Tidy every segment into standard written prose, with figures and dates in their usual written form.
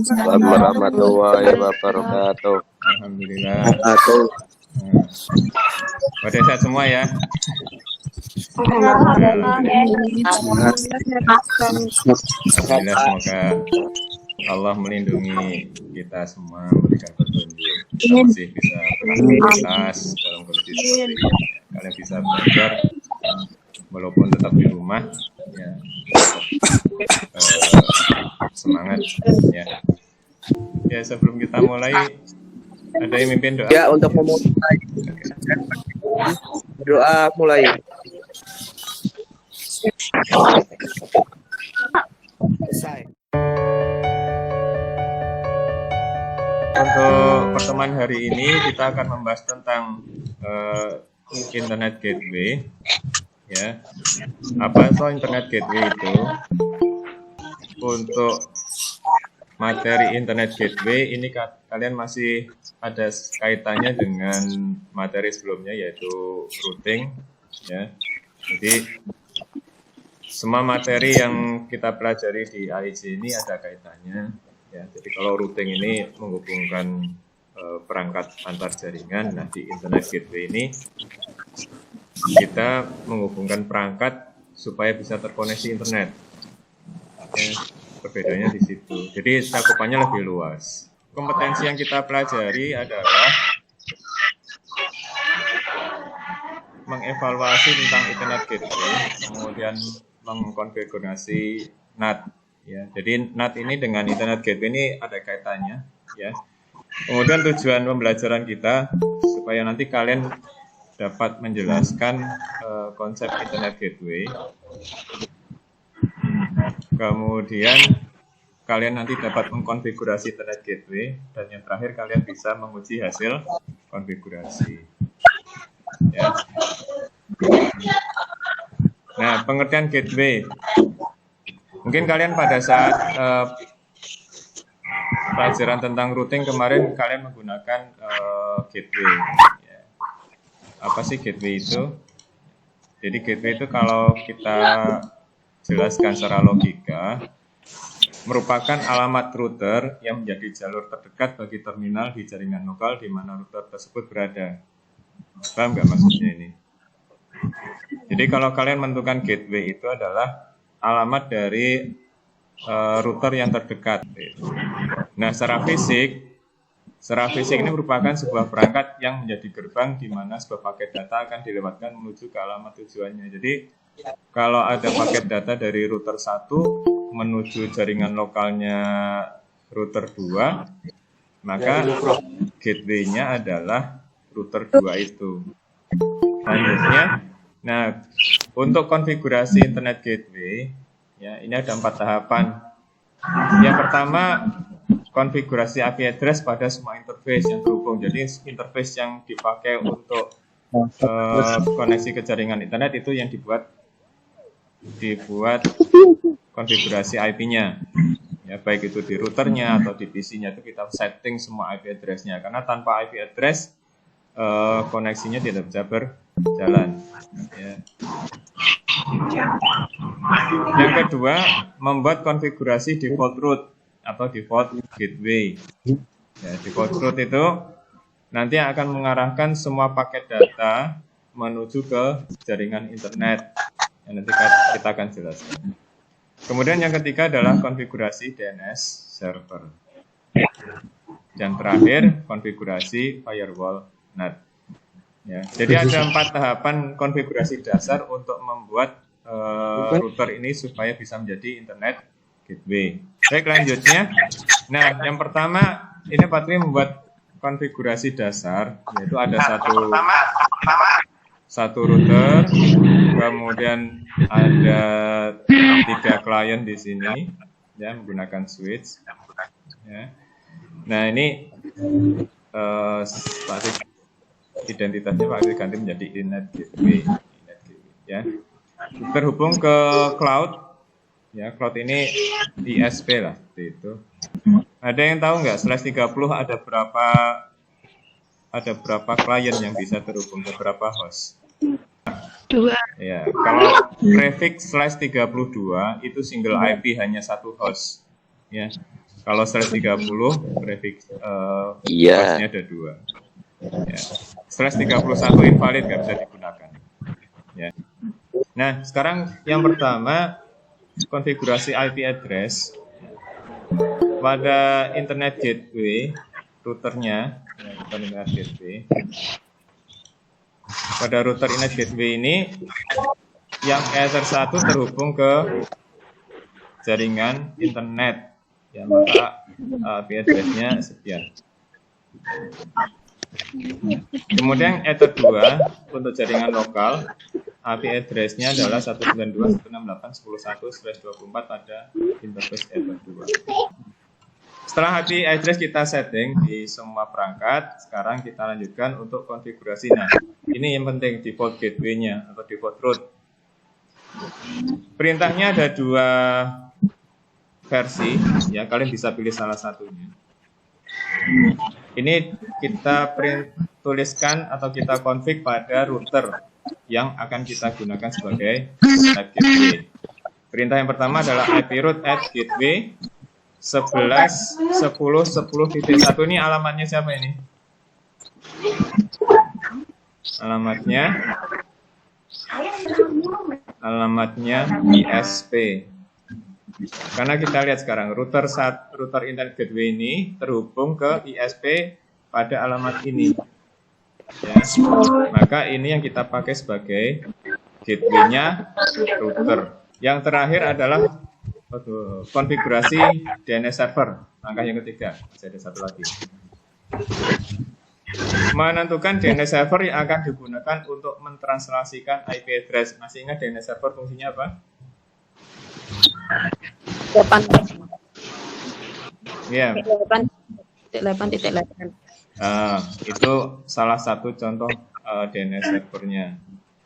Assalamualaikum warahmatullahi wabarakatuh. Alhamdulillah. Nah, pada sehat semua ya. Alhamdulillah, semoga Allah melindungi kita semua, memberikan petunjuk. Kita masih bisa beraktivitas dalam kondisi seperti ini. Kalian bisa belajar walaupun tetap di rumah, ya. Semangat ya. Ya, sebelum kita mulai, ada yang mimpin doa? Ya, untuk memulai doa mulai. Selesai. Untuk pertemuan hari ini kita akan membahas tentang internet gateway. Ya, apa itu internet gateway itu? Untuk materi internet gateway ini kalian masih ada kaitannya dengan materi sebelumnya, yaitu routing. Ya, jadi semua materi yang kita pelajari di AIJ ini ada kaitannya. Ya, jadi kalau routing ini menghubungkan perangkat antar jaringan, nah di internet gateway ini kita menghubungkan perangkat supaya bisa terkoneksi internet. Ya, perbedaannya di situ. Jadi cakupannya lebih luas. Kompetensi yang kita pelajari adalah mengevaluasi tentang internet gateway, kemudian mengkonfigurasi NAT. Ya, jadi NAT ini dengan internet gateway ini ada kaitannya. Ya. Kemudian tujuan pembelajaran kita supaya nanti kalian dapat menjelaskan konsep internet gateway. Kemudian kalian nanti dapat mengkonfigurasi internet gateway, dan yang terakhir kalian bisa menguji hasil konfigurasi. Ya. Nah, pengertian gateway. Mungkin kalian pada saat pelajaran tentang routing kemarin kalian menggunakan gateway. Ya. Apa sih gateway itu? Jadi gateway itu kalau kita jelaskan secara logika, merupakan alamat router yang menjadi jalur terdekat bagi terminal di jaringan lokal di mana router tersebut berada. Paham nggak maksudnya ini? Jadi kalau kalian menentukan gateway itu adalah alamat dari router yang terdekat. Nah, secara fisik ini merupakan sebuah perangkat yang menjadi gerbang di mana sebuah paket data akan dilewatkan menuju ke alamat tujuannya. Jadi kalau ada paket data dari router 1 menuju jaringan lokalnya router 2, maka gateway-nya adalah router 2 itu. Selanjutnya, nah, untuk konfigurasi internet gateway, ya, ini ada 4 tahapan. Yang pertama, konfigurasi IP address pada semua interface yang terhubung. Jadi interface yang dipakai untuk koneksi ke jaringan internet itu yang dibuat konfigurasi IP-nya. Ya, baik itu di routernya atau di PC-nya, itu kita setting semua IP address-nya. Karena tanpa IP address, koneksinya tidak bisa berjalan. Ya. Yang kedua, membuat konfigurasi default route atau default gateway. Ya, default route itu nanti akan mengarahkan semua paket data menuju ke jaringan internet. Yang nanti kita akan jelaskan. Kemudian yang ketiga adalah konfigurasi DNS server. Yang terakhir, konfigurasi firewall NAT. Ya, jadi ada 4 tahapan konfigurasi dasar untuk membuat router ini supaya bisa menjadi internet gateway. Baik, lanjutnya. Nah, yang pertama ini Patri membuat konfigurasi dasar, yaitu ada satu router, kemudian ada 3 klien di sini, ya, menggunakan switch. Ya. Nah, ini identitasnya Pak Adi ganti menjadi internet gateway, ya. Terhubung ke cloud, ya, cloud ini ISP lah, seperti itu. Ada yang tahu nggak slash 30 ada berapa klien yang bisa terhubung ke berapa host? 2. Ya, kalau prefix slash 32 itu single IP hanya 1 host. Ya. Kalau /30 prefix Iya. passnya ada 2. Ya. /31 invalid, nggak bisa digunakan. Ya. Nah, sekarang yang pertama konfigurasi IP address pada internet gateway routernya, ya, bukan internet gateway. Pada router internet gateway ini yang Ether 1 terhubung ke jaringan internet, ya, maka IP address-nya sekian. Kemudian Ether 2 untuk jaringan lokal, IP address-nya adalah 192.168.11.24 pada interface Ether 2. Setelah IP address kita setting di semua perangkat, sekarang kita lanjutkan untuk konfigurasi. Nah, ini yang penting, default gateway-nya atau default route. Perintahnya ada 2 versi, ya, kalian bisa pilih salah satunya. Ini kita tuliskan atau kita config pada router yang akan kita gunakan sebagai type gateway. Perintah yang pertama adalah iproute@gateway 11.10.10.1. Ini alamatnya siapa ini? Alamatnya ISP. Karena kita lihat sekarang router internet gateway ini terhubung ke ISP pada alamat ini. Ya. Maka ini yang kita pakai sebagai gateway-nya router. Yang terakhir adalah konfigurasi DNS server. Langkah yang ketiga, masih ada satu lagi. Menentukan DNS server yang akan digunakan untuk mentranslasikan IP address. Masih ingat DNS server fungsinya apa? 8. Ya. 8.8. Itu salah satu contoh DNS servernya.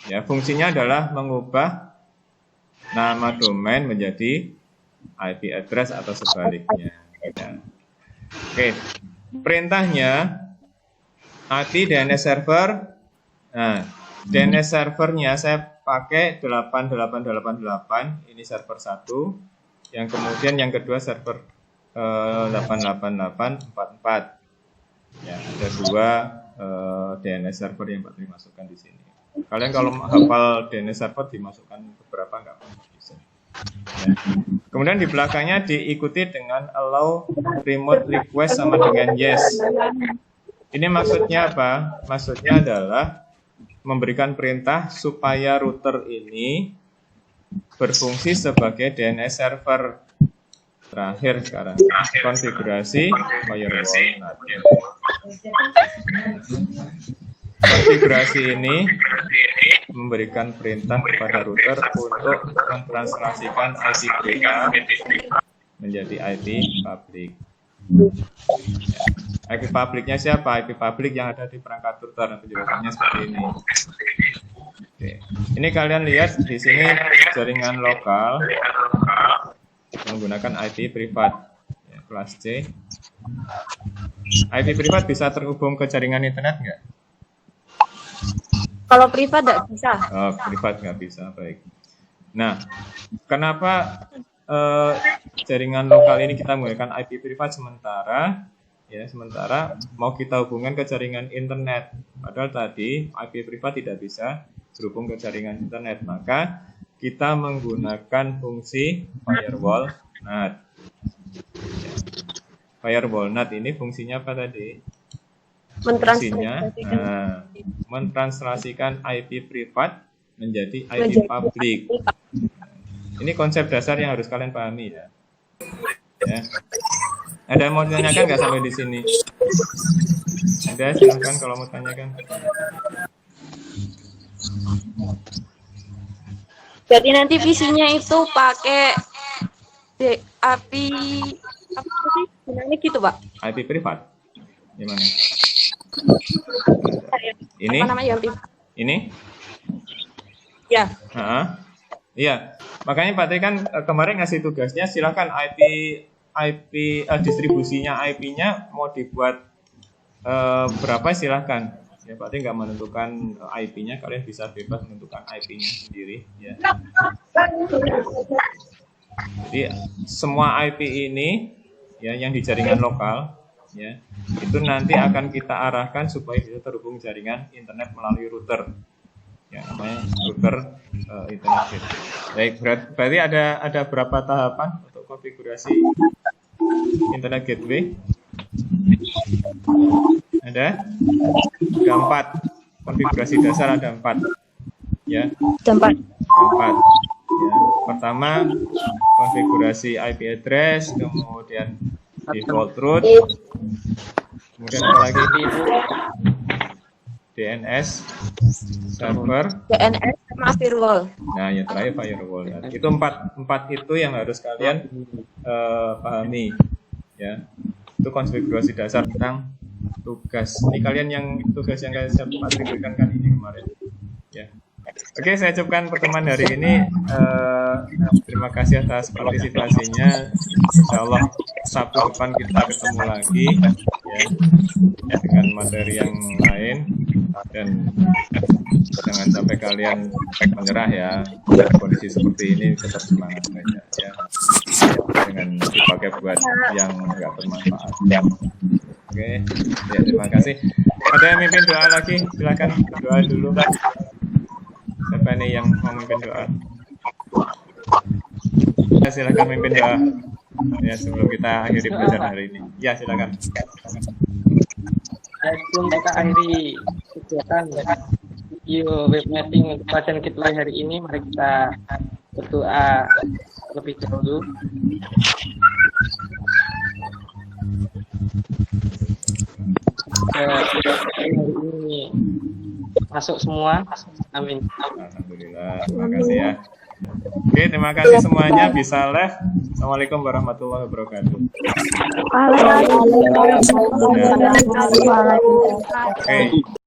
Ya, fungsinya adalah mengubah nama domain menjadi IP address atau sebaliknya. Ya. Oke, perintahnya API DNS server. Nah, DNS servernya saya pakai 8888. Ini server 1. Yang kemudian yang kedua server 88844. Ya, ada 2 DNS server yang Pak Tri masukkan di sini. Kalian kalau hafal DNS server dimasukkan beberapa nggak bisa. Ya. Kemudian di belakangnya diikuti dengan allow remote request sama dengan yes. Ini maksudnya apa? Maksudnya adalah memberikan perintah supaya router ini berfungsi sebagai DNS server. Terakhir sekarang konfigurasi firewall. Konfigurasi ini memberikan perintah kepada router untuk mentranslasikan IP data menjadi IP public. IP publiknya siapa? IP publik yang ada di perangkat router. Penjelasannya seperti ini. Oke. Ini kalian lihat di sini jaringan lokal menggunakan IP privat, ya, kelas C. IP privat bisa terhubung ke jaringan internet nggak? Kalau privat nggak bisa. Oh, privat nggak bisa, baik. Nah, kenapa jaringan lokal ini kita menggunakan IP privat sementara? Ya, sementara mau kita hubungkan ke jaringan internet. Padahal tadi IP privat tidak bisa terhubung ke jaringan internet, maka kita menggunakan fungsi firewall NAT. Ya. Firewall NAT ini fungsinya apa tadi? Fungsinya mentranslasikan IP privat menjadi IP publik. Ini konsep dasar yang harus kalian pahami, ya. Ya. Ada yang mau ditanyakan nggak sampai di sini? Ada, silakan kalau mau tanyakan. Jadi nanti visinya itu pakai API apa sih? Gimana gitu, Pak? IP privat. Gimana? Ini? Apa namanya API? Ini? Ya. Iya. Makanya Pak Tri kan kemarin ngasih tugasnya, silakan distribusinya IP-nya mau dibuat berapa silahkan. Ya, Pak Tri nggak menentukan IP-nya, kalian bisa bebas menentukan IP-nya sendiri. Ya. Jadi semua IP ini ya yang di jaringan lokal, ya itu nanti akan kita arahkan supaya bisa terhubung jaringan internet melalui router, ya namanya router internet gateway. Baik, berarti ada berapa tahapan untuk konfigurasi internet gateway? Ada 4. Konfigurasi dasar ada 4, ya. Tempat. 4. Ya. Pertama konfigurasi IP address, kemudian default route, kemudian apa lagi? DNS server. DNS sama firewall. Nah, yang terakhir firewall. Nah, itu 4 itu yang harus kalian pahami, ya. Itu konfigurasi dasar tentang tugas. Ini kalian yang tugas yang saya berikan kan ini kemarin, ya. Oke, saya cukupkan pertemuan hari ini. Terima kasih atas partisipasinya. Insya Allah Sabtu depan kita ketemu lagi, ya, dengan materi yang lain, dan jangan sampai kalian menyerah ya. Kondisi seperti ini tetap semangat saja, ya. Dengan dipakai buat yang nggak bermanfaat. Oke, ya, terima kasih. Ada yang mimpin doa lagi? Silakan doa dulu, Pak. Siapa nih yang mau mimpin doa? Ya, silakan mimpin doa. Ya, sebelum kita akhiri pelajaran hari ini. Ya, silakan. Sebelum kita akhiri kegiatan video web meeting untuk pelajaran kita hari ini, mari kita berdoa lebih dahulu. Hari ini masuk semua, amin. Alhamdulillah, terima kasih ya. Oke, terima kasih semuanya. Bisa live. Assalamualaikum warahmatullahi wabarakatuh. Waalaikumsalam warahmatullahi wabarakatuh. Oke.